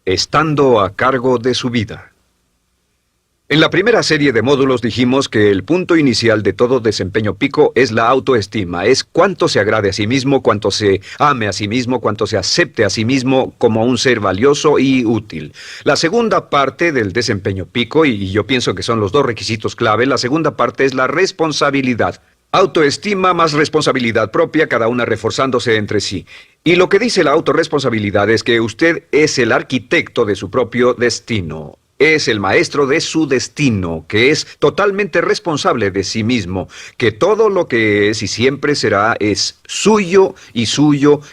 Estando a cargo de su vida. En la primera serie de módulos dijimos que el punto inicial de todo desempeño pico es la autoestima, es cuánto se agrade a sí mismo, cuánto se ame a sí mismo, cuánto se acepte a sí mismo como un ser valioso y útil. La segunda parte del desempeño pico, y yo pienso que son los dos requisitos clave, la segunda parte es la responsabilidad. Autoestima más responsabilidad propia, cada una reforzándose entre sí. Y lo que dice la autorresponsabilidad es que usted es el arquitecto de su propio destino. Es el maestro de su destino, que es totalmente responsable de sí mismo, que todo lo que es y siempre será es suyo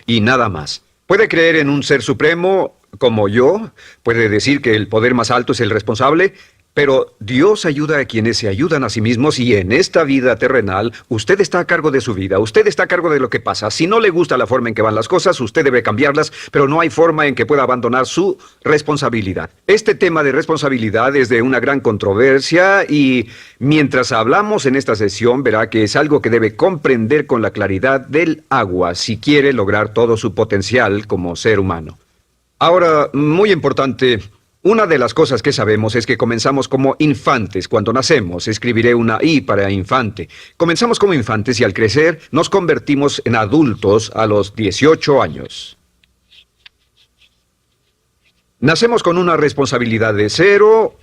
y nada más. Puede creer en un ser supremo como yo, puede decir que el poder más alto es el responsable, pero Dios ayuda a quienes se ayudan a sí mismos y en esta vida terrenal usted está a cargo de su vida, usted está a cargo de lo que pasa. Si no le gusta la forma en que van las cosas, usted debe cambiarlas, pero no hay forma en que pueda abandonar su responsabilidad. Este tema de responsabilidad es de una gran controversia y mientras hablamos en esta sesión verá que es algo que debe comprender con la claridad del agua si quiere lograr todo su potencial como ser humano. Ahora, muy importante. Una de las cosas que sabemos es que comenzamos como infantes cuando nacemos. Escribiré una I para infante. Comenzamos como infantes y al crecer nos convertimos en adultos a los 18 años. Nacemos con una responsabilidad de 0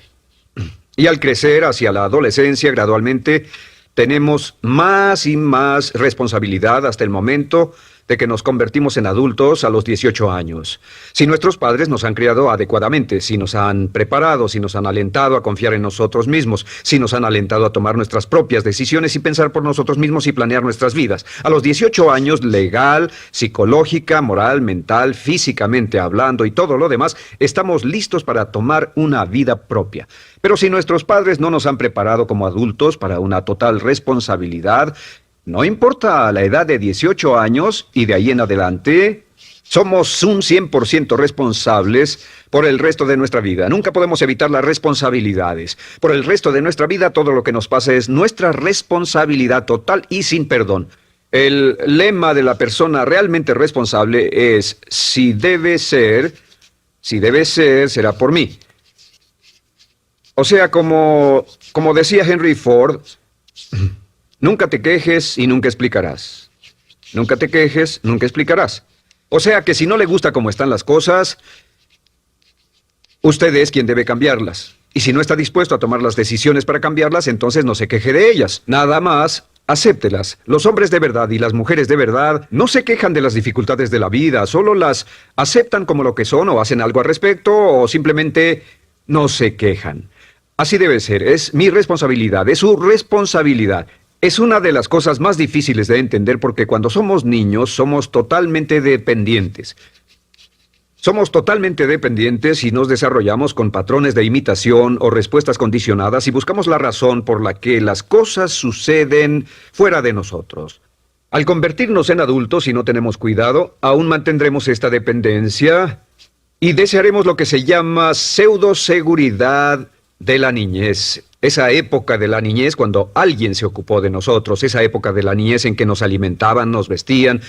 y al crecer hacia la adolescencia gradualmente tenemos más y más responsabilidad hasta el momento de que nos convertimos en adultos a los 18 años. Si nuestros padres nos han criado adecuadamente, si nos han preparado, si nos han alentado a confiar en nosotros mismos, si nos han alentado a tomar nuestras propias decisiones y pensar por nosotros mismos y planear nuestras vidas. A los 18 años, legal, psicológica, moral, mental, físicamente hablando y todo lo demás, estamos listos para tomar una vida propia. Pero si nuestros padres no nos han preparado como adultos para una total responsabilidad, no importa la edad de 18 años y de ahí en adelante, somos un 100% responsables por el resto de nuestra vida. Nunca podemos evitar las responsabilidades. Por el resto de nuestra vida, todo lo que nos pasa es nuestra responsabilidad total y sin perdón. El lema de la persona realmente responsable es, si debe ser, será por mí. O sea, como decía Henry Ford, nunca te quejes y nunca explicarás. Nunca te quejes, nunca explicarás. O sea que si no le gusta cómo están las cosas, usted es quien debe cambiarlas. Y si no está dispuesto a tomar las decisiones para cambiarlas, entonces no se queje de ellas. Nada más, acéptelas. Los hombres de verdad y las mujeres de verdad no se quejan de las dificultades de la vida, solo las aceptan como lo que son o hacen algo al respecto o simplemente no se quejan. Así debe ser, es mi responsabilidad, es su responsabilidad. Es una de las cosas más difíciles de entender porque cuando somos niños somos totalmente dependientes. Somos totalmente dependientes y nos desarrollamos con patrones de imitación o respuestas condicionadas y buscamos la razón por la que las cosas suceden fuera de nosotros. Al convertirnos en adultos y no tenemos cuidado, aún mantendremos esta dependencia y desearemos lo que se llama pseudoseguridad de la niñez. Esa época de la niñez cuando alguien se ocupó de nosotros, esa época de la niñez en que nos alimentaban, nos vestían,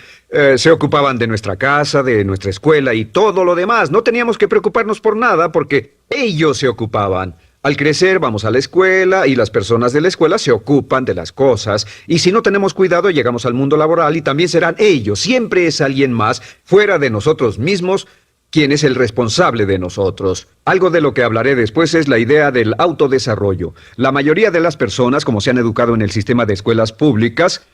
se ocupaban de nuestra casa, de nuestra escuela y todo lo demás. No teníamos que preocuparnos por nada porque ellos se ocupaban. Al crecer vamos a la escuela y las personas de la escuela se ocupan de las cosas y si no tenemos cuidado llegamos al mundo laboral y también serán ellos. Siempre es alguien más fuera de nosotros mismos quien es el responsable de nosotros. Algo de lo que hablaré después es la idea del autodesarrollo. La mayoría de las personas, como se han educado en el sistema de escuelas públicas,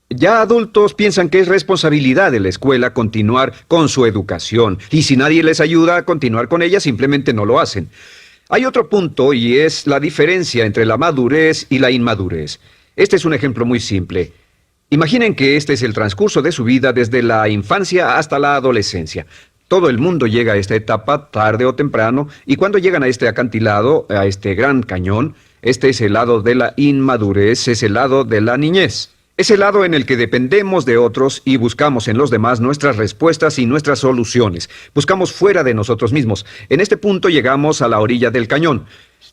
ya adultos piensan que es responsabilidad de la escuela continuar con su educación. Y si nadie les ayuda a continuar con ella, simplemente no lo hacen. Hay otro punto y es la diferencia entre la madurez y la inmadurez. Este es un ejemplo muy simple. Imaginen que este es el transcurso de su vida desde la infancia hasta la adolescencia. Todo el mundo llega a esta etapa tarde o temprano, y cuando llegan a este acantilado, a este gran cañón, este es el lado de la inmadurez, es el lado de la niñez. Es el lado en el que dependemos de otros y buscamos en los demás nuestras respuestas y nuestras soluciones. Buscamos fuera de nosotros mismos. En este punto llegamos a la orilla del cañón.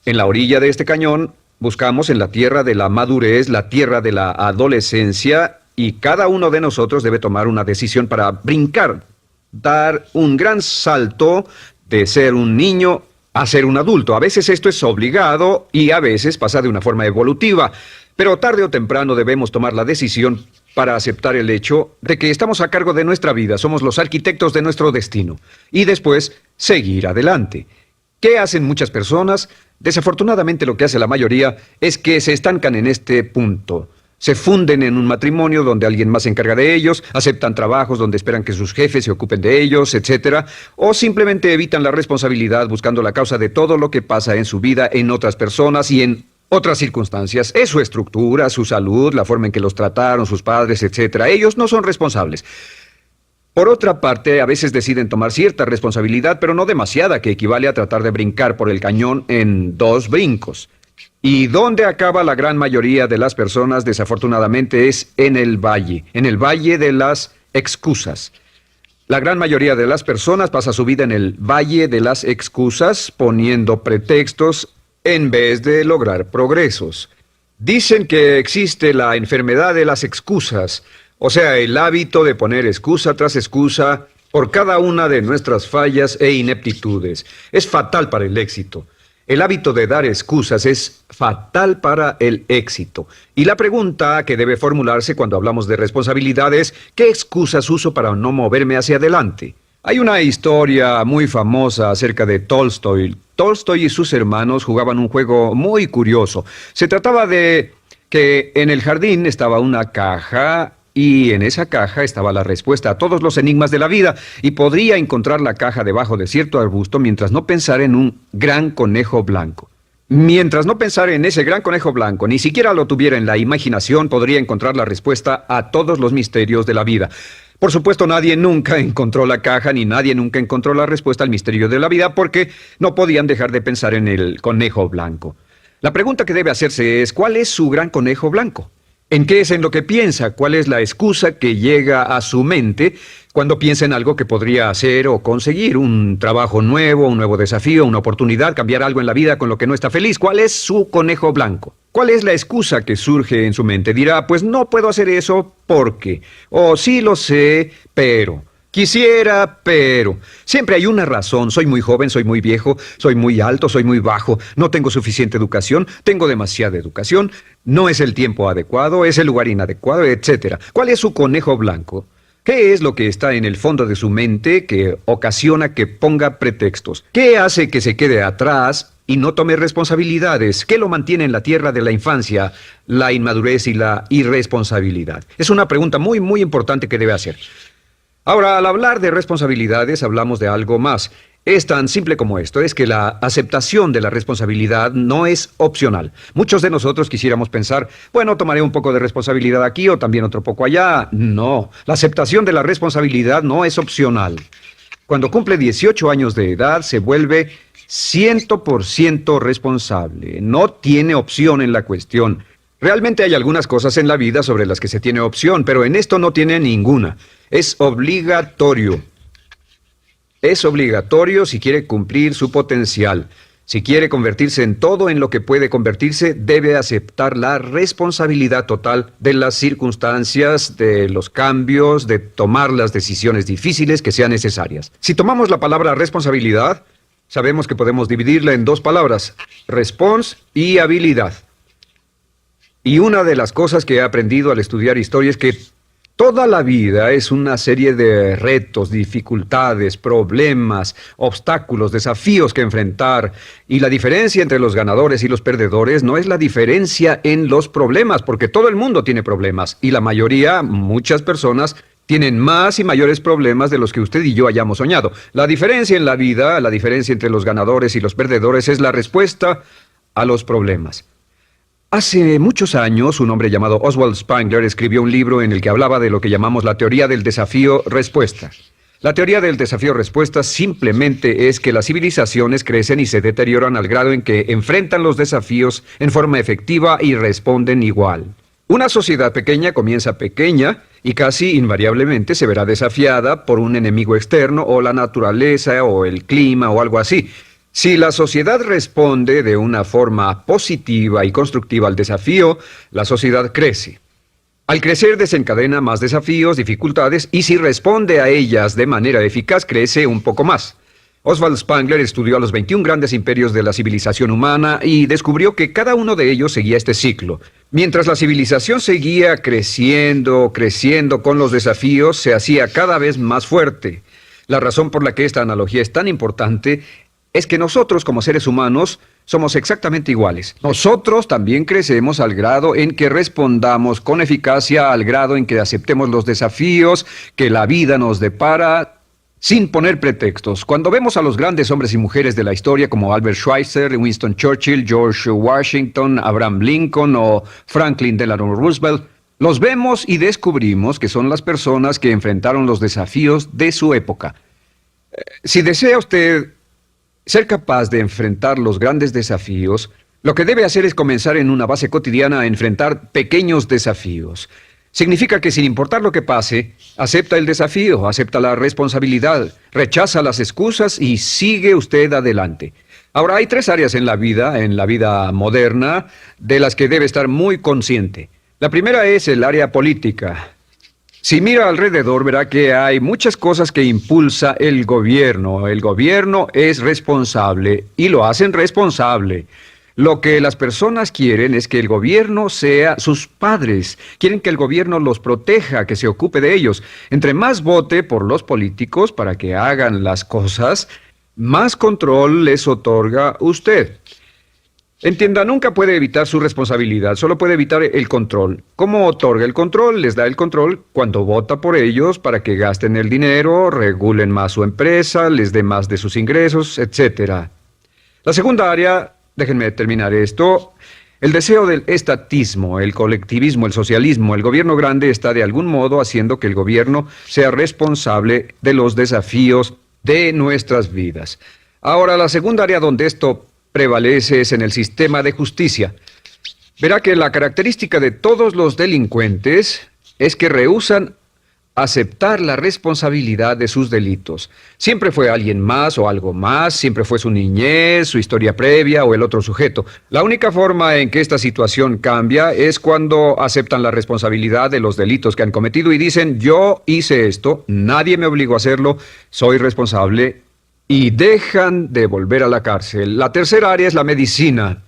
En la orilla de este cañón buscamos en la tierra de la madurez, la tierra de la adolescencia, y cada uno de nosotros debe tomar una decisión para brincar, dar un gran salto de ser un niño a ser un adulto. A veces esto es obligado y a veces pasa de una forma evolutiva. Pero tarde o temprano debemos tomar la decisión para aceptar el hecho de que estamos a cargo de nuestra vida, somos los arquitectos de nuestro destino, y después seguir adelante. ¿Qué hacen muchas personas? Desafortunadamente lo que hace la mayoría es que se estancan en este punto. Se funden en un matrimonio donde alguien más se encarga de ellos, aceptan trabajos donde esperan que sus jefes se ocupen de ellos, etc. O simplemente evitan la responsabilidad buscando la causa de todo lo que pasa en su vida en otras personas y en otras circunstancias. Es su estructura, su salud, la forma en que los trataron sus padres, etc. Ellos no son responsables. Por otra parte, a veces deciden tomar cierta responsabilidad, pero no demasiada, que equivale a tratar de brincar por el cañón en 2 brincos. ¿Y dónde acaba la gran mayoría de las personas? Desafortunadamente es en el valle de las excusas. La gran mayoría de las personas pasa su vida en el valle de las excusas, poniendo pretextos en vez de lograr progresos. Dicen que existe la enfermedad de las excusas, o sea, el hábito de poner excusa tras excusa por cada una de nuestras fallas e ineptitudes. Es fatal para el éxito. El hábito de dar excusas es fatal para el éxito. Y la pregunta que debe formularse cuando hablamos de responsabilidad es, ¿qué excusas uso para no moverme hacia adelante? Hay una historia muy famosa acerca de Tolstoy. Tolstoy y sus hermanos jugaban un juego muy curioso. Se trataba de que en el jardín estaba una caja y en esa caja estaba la respuesta a todos los enigmas de la vida, y podría encontrar la caja debajo de cierto arbusto mientras no pensara en un gran conejo blanco. Mientras no pensara en ese gran conejo blanco, ni siquiera lo tuviera en la imaginación, podría encontrar la respuesta a todos los misterios de la vida. Por supuesto, nadie nunca encontró la caja, ni nadie nunca encontró la respuesta al misterio de la vida, porque no podían dejar de pensar en el conejo blanco. La pregunta que debe hacerse es, ¿cuál es su gran conejo blanco? ¿En qué es en lo que piensa? ¿Cuál es la excusa que llega a su mente cuando piensa en algo que podría hacer o conseguir? Un trabajo nuevo, un nuevo desafío, una oportunidad, cambiar algo en la vida con lo que no está feliz. ¿Cuál es su conejo blanco? ¿Cuál es la excusa que surge en su mente? Dirá, pues no puedo hacer eso porque, o sí lo sé, pero... Quisiera, pero... Siempre hay una razón. Soy muy joven, soy muy viejo, soy muy alto, soy muy bajo, no tengo suficiente educación, tengo demasiada educación, no es el tiempo adecuado, es el lugar inadecuado, etc. ¿Cuál es su conejo blanco? ¿Qué es lo que está en el fondo de su mente que ocasiona que ponga pretextos? ¿Qué hace que se quede atrás y no tome responsabilidades? ¿Qué lo mantiene en la tierra de la infancia, la inmadurez y la irresponsabilidad? Es una pregunta muy, muy importante que debe hacer. Ahora, al hablar de responsabilidades, hablamos de algo más. Es tan simple como esto, es que la aceptación de la responsabilidad no es opcional. Muchos de nosotros quisiéramos pensar, bueno, tomaré un poco de responsabilidad aquí o también otro poco allá. No, la aceptación de la responsabilidad no es opcional. Cuando cumple 18 años de edad, se vuelve 100% responsable. No tiene opción en la cuestión. Realmente hay algunas cosas en la vida sobre las que se tiene opción, pero en esto no tiene ninguna. Es obligatorio. Es obligatorio si quiere cumplir su potencial. Si quiere convertirse en todo en lo que puede convertirse, debe aceptar la responsabilidad total de las circunstancias, de los cambios, de tomar las decisiones difíciles que sean necesarias. Si tomamos la palabra responsabilidad, sabemos que podemos dividirla en 2 palabras, respons y habilidad. Y una de las cosas que he aprendido al estudiar historia es que toda la vida es una serie de retos, dificultades, problemas, obstáculos, desafíos que enfrentar. Y la diferencia entre los ganadores y los perdedores no es la diferencia en los problemas, porque todo el mundo tiene problemas. Y la mayoría, muchas personas, tienen más y mayores problemas de los que usted y yo hayamos soñado. La diferencia en la vida, la diferencia entre los ganadores y los perdedores es la respuesta a los problemas. Hace muchos años, un hombre llamado Oswald Spengler escribió un libro en el que hablaba de lo que llamamos la teoría del desafío-respuesta. La teoría del desafío-respuesta simplemente es que las civilizaciones crecen y se deterioran al grado en que enfrentan los desafíos en forma efectiva y responden igual. Una sociedad pequeña comienza pequeña y casi invariablemente se verá desafiada por un enemigo externo o la naturaleza o el clima o algo así. Si la sociedad responde de una forma positiva y constructiva al desafío, la sociedad crece. Al crecer desencadena más desafíos, dificultades, y si responde a ellas de manera eficaz, crece un poco más. Oswald Spengler estudió a los 21 grandes imperios de la civilización humana y descubrió que cada uno de ellos seguía este ciclo. Mientras la civilización seguía creciendo con los desafíos, se hacía cada vez más fuerte. La razón por la que esta analogía es tan importante es que nosotros, como seres humanos, somos exactamente iguales. Nosotros también crecemos al grado en que respondamos con eficacia, al grado en que aceptemos los desafíos que la vida nos depara, sin poner pretextos. Cuando vemos a los grandes hombres y mujeres de la historia como Albert Schweitzer, Winston Churchill, George Washington, Abraham Lincoln o Franklin Delano Roosevelt, los vemos y descubrimos que son las personas que enfrentaron los desafíos de su época. Si desea usted ser capaz de enfrentar los grandes desafíos, lo que debe hacer es comenzar en una base cotidiana a enfrentar pequeños desafíos. Significa que sin importar lo que pase, acepta el desafío, acepta la responsabilidad, rechaza las excusas y sigue usted adelante. Ahora, hay 3 áreas en la vida moderna, de las que debe estar muy consciente. La primera es el área política. Si mira alrededor, verá que hay muchas cosas que impulsa el gobierno. El gobierno es responsable y lo hacen responsable. Lo que las personas quieren es que el gobierno sea sus padres. Quieren que el gobierno los proteja, que se ocupe de ellos. Entre más vote por los políticos para que hagan las cosas, más control les otorga usted. Entienda, nunca puede evitar su responsabilidad, solo puede evitar el control. ¿Cómo otorga el control? Les da el control cuando vota por ellos para que gasten el dinero, regulen más su empresa, les dé más de sus ingresos, etc. La segunda área, déjenme terminar esto, el deseo del estatismo, el colectivismo, el socialismo. El gobierno grande está de algún modo haciendo que el gobierno sea responsable de los desafíos de nuestras vidas. Ahora, la segunda área donde esto prevalece es en el sistema de justicia. Verá que la característica de todos los delincuentes es que rehúsan aceptar la responsabilidad de sus delitos. Siempre fue alguien más o algo más, siempre fue su niñez, su historia previa o el otro sujeto. La única forma en que esta situación cambia es cuando aceptan la responsabilidad de los delitos que han cometido y dicen, yo hice esto, nadie me obligó a hacerlo, soy responsable, y dejan de volver a la cárcel. La tercera área es la medicina.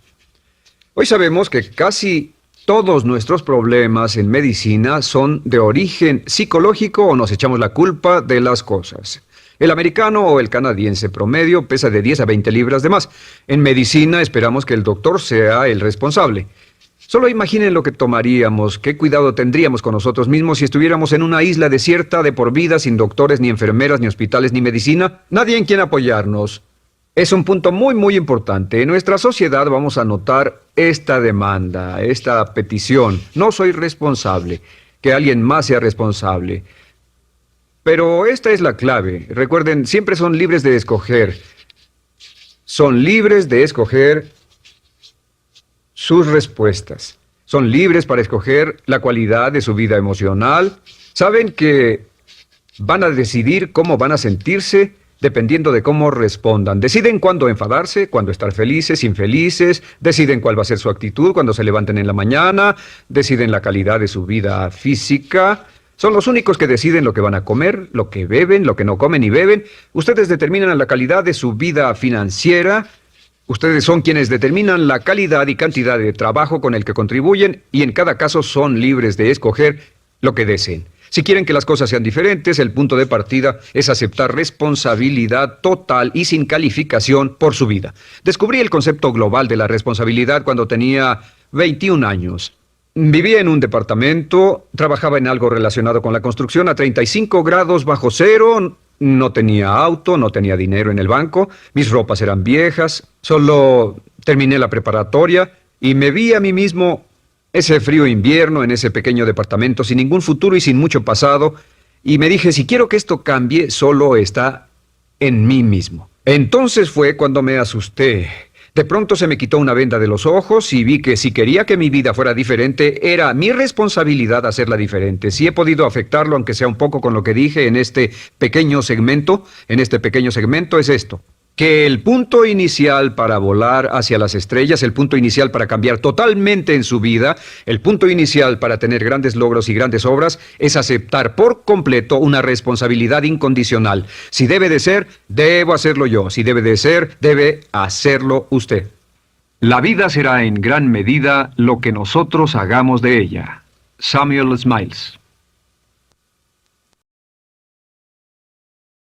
Hoy sabemos que casi todos nuestros problemas en medicina son de origen psicológico o nos echamos la culpa de las cosas. El americano o el canadiense promedio pesa de 10 a 20 libras de más. En medicina esperamos que el doctor sea el responsable. Solo imaginen lo que tomaríamos, qué cuidado tendríamos con nosotros mismos si estuviéramos en una isla desierta de por vida sin doctores, ni enfermeras, ni hospitales, ni medicina. Nadie en quien apoyarnos. Es un punto muy importante. En nuestra sociedad vamos a notar esta demanda, esta petición. No soy responsable, que alguien más sea responsable. Pero esta es la clave. Recuerden, siempre son libres de escoger. Son libres de escoger sus respuestas. Son libres para escoger la cualidad de su vida emocional. Saben que van a decidir cómo van a sentirse dependiendo de cómo respondan. Deciden cuándo enfadarse, cuándo estar felices, infelices. Deciden cuál va a ser su actitud cuando se levanten en la mañana. Deciden la calidad de su vida física. Son los únicos que deciden lo que van a comer, lo que beben, lo que no comen y beben. Ustedes determinan la calidad de su vida financiera. Ustedes son quienes determinan la calidad y cantidad de trabajo con el que contribuyen y en cada caso son libres de escoger lo que deseen. Si quieren que las cosas sean diferentes, el punto de partida es aceptar responsabilidad total y sin calificación por su vida. Descubrí el concepto global de la responsabilidad cuando tenía 21 años. Vivía en un departamento, trabajaba en algo relacionado con la construcción a 35 grados bajo cero. No tenía auto, no tenía dinero en el banco, mis ropas eran viejas, solo terminé la preparatoria y me vi a mí mismo ese frío invierno en ese pequeño departamento sin ningún futuro y sin mucho pasado y me dije, si quiero que esto cambie, solo está en mí mismo. Entonces fue cuando me asusté. De pronto se me quitó una venda de los ojos y vi que si quería que mi vida fuera diferente, era mi responsabilidad hacerla diferente. Si he podido afectarlo, aunque sea un poco con lo que dije en este pequeño segmento, es esto. que el punto inicial para volar hacia las estrellas, el punto inicial para cambiar totalmente en su vida, el punto inicial para tener grandes logros y grandes obras, es aceptar por completo una responsabilidad incondicional. Si debe de ser, debo hacerlo yo. Si debe de ser, debe hacerlo usted. La vida será en gran medida lo que nosotros hagamos de ella. Samuel Smiles.